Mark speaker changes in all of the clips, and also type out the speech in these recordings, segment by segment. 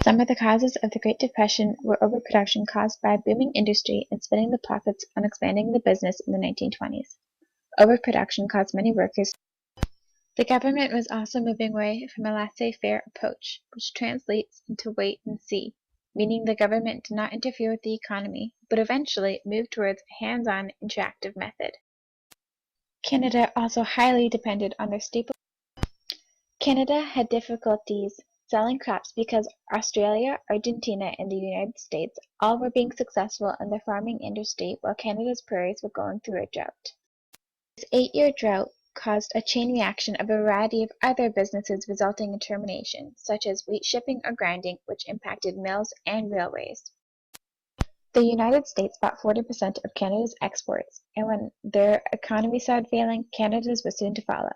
Speaker 1: Some of the causes of the Great Depression were overproduction caused by a booming industry and spending the profits on expanding the business in the 1920s. Overproduction caused many workers. The government was also moving away from a laissez-faire approach, which translates into wait and see, meaning the government did not interfere with the economy, but eventually moved towards a hands-on, interactive method. Canada also highly depended on their staple. Canada had difficulties selling crops because Australia, Argentina, and the United States all were being successful in the farming industry while Canada's prairies were going through a drought. This 8-year drought caused a chain reaction of a variety of other businesses resulting in termination, such as wheat shipping or grinding, which impacted mills and railways. The United States bought 40% of Canada's exports, and when their economy started failing, Canada's was soon to follow.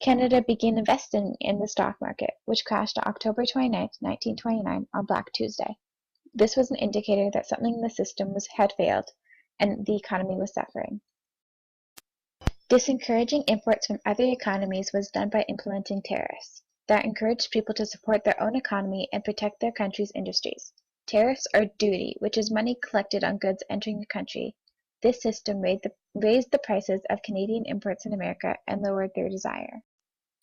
Speaker 1: Canada began investing in the stock market, which crashed on October 29, 1929 on Black Tuesday. This was an indicator that something in the system had failed, and the economy was suffering. Discouraging imports from other economies was done by implementing tariffs that encouraged people to support their own economy and protect their country's industries. Tariffs are duty, which is money collected on goods entering the country. This system raised the prices of Canadian imports in America and lowered their desire.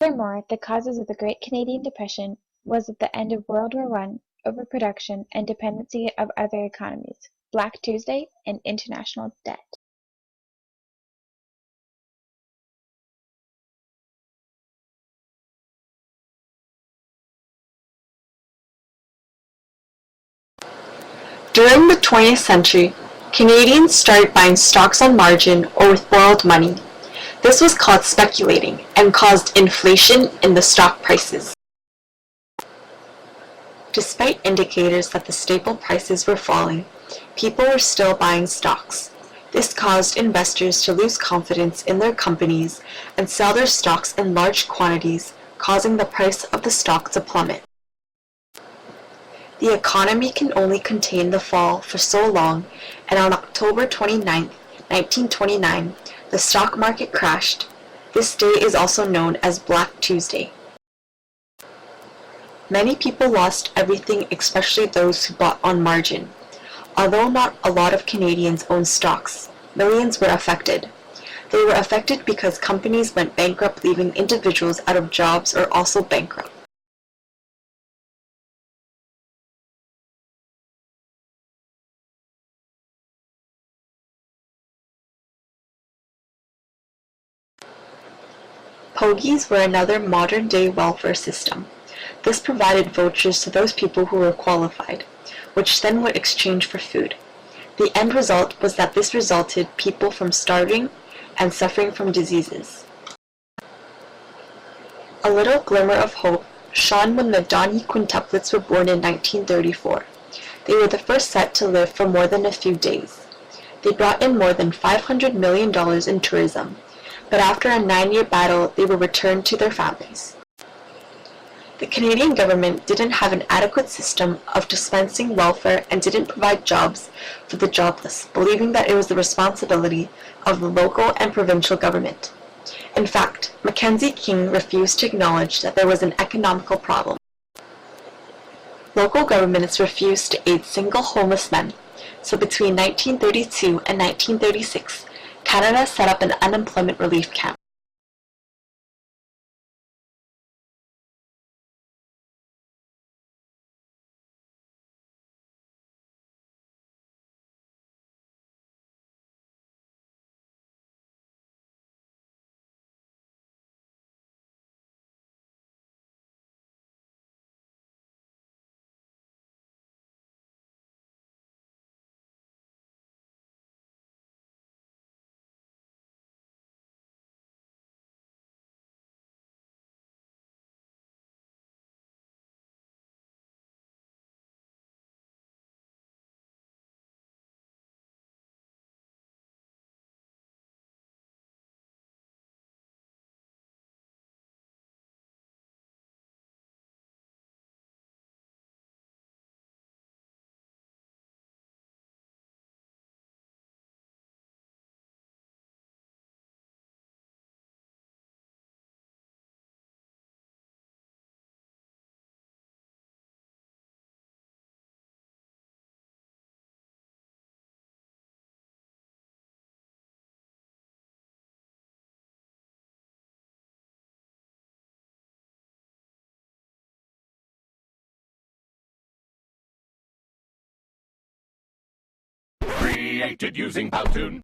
Speaker 1: Furthermore, the causes of the Great Canadian Depression was at the end of World War I, overproduction, and dependency of other economies, Black Tuesday, and international debt.
Speaker 2: During the 20th century, Canadians started buying stocks on margin or with borrowed money. This was called speculating and caused inflation in the stock prices. Despite indicators that the staple prices were falling, people were still buying stocks. This caused investors to lose confidence in their companies and sell their stocks in large quantities, causing the price of the stock to plummet. The economy can only contain the fall for so long, and on October 29, 1929, the stock market crashed. This day is also known as Black Tuesday. Many people lost everything, especially those who bought on margin. Although not a lot of Canadians owned stocks, millions were affected. They were affected because companies went bankrupt, leaving individuals out of jobs or also bankrupt. Pogies were another modern-day welfare system. This provided vouchers to those people who were qualified, which then would exchange for food. The end result was that this resulted people from starving and suffering from diseases. A little glimmer of hope shone when the Donny quintuplets were born in 1934. They were the first set to live for more than a few days. They brought in more than $500 million in tourism, but after a 9-year battle, they were returned to their families. The Canadian government didn't have an adequate system of dispensing welfare and didn't provide jobs for the jobless, believing that it was the responsibility of the local and provincial government. In fact, Mackenzie King refused to acknowledge that there was an economical problem. Local governments refused to aid single homeless men, so between 1932 and 1936, Canada set up an unemployment relief camp.
Speaker 3: created using Powtoon.